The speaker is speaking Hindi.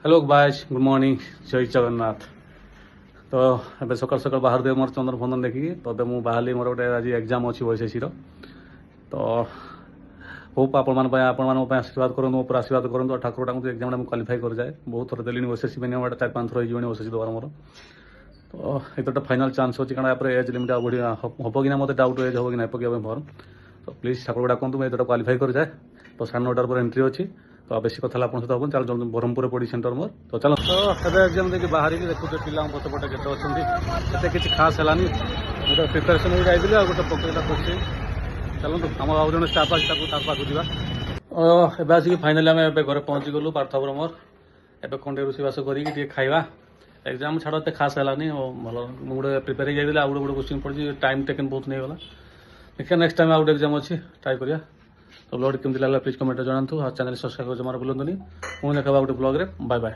हेलो गाइस, गुड मॉर्निंग, जय जगन्नाथ। तो ए सकाल सकाल बाहर दे मोर चंदन फंदन देखिकी तो ए मुझे बाहर मोर गोटे आज एग्जाम अच्छी ओएसएससी तो होप आपण आशीर्वाद करूँ ऊपर आशीर्वाद करूँ ठाकुर टाँग एग्जाम क्वालिफाई कर जाए। बहुत थर देली ओएसएससी मिनिमम 4-5 थर हो ओएसएससी देवार मोर तो ये तो फाइनाल चान्स अच्छी कारण यहाँ एज लिमिट बढ़ी हम कि मत डाउट एज हम कि ना पकड़ फर्म तो प्लीज ठाकुर डाकतु मैं ये क्वालिफाई कर जाए। तो 9:30 पर एंट्री अच्छी तो बेस कथा आप सहित हम चल ब्रह्मपुर पड़ी सेंटर मोर तो चलो तो एग्जाम देखिए बाहर देखो पिला पछपटे के अच्छे किसी खास है गोटे प्रिपेरेसन हो जाइए गोटे पकड़ा क्वेश्चन चलते आम आउ जन स्टाफ पाक जावा एवं आसिक फाइनाली आम घर पहुँची गलु पार्थवर मोर एवं कौन रोषेबास करके खाଇବା एग्जाम छाड़ एत खास है भल मुझे प्रिपेयर हो जाइए आउ गोटे क्वेश्चन पड़ी टाइम टेकन बहुत नहीं गला देखिए नेक्स्ट टाइम आउट एग्जाम अच्छी ट्राए करिया। तो ब्लॉग केमती लगा प्लीज कमेंट जनातु चैनल सब्सक्राइब जमार भूलुनी पुणी देखा गोटे ब्लॉग रे बाय बाय।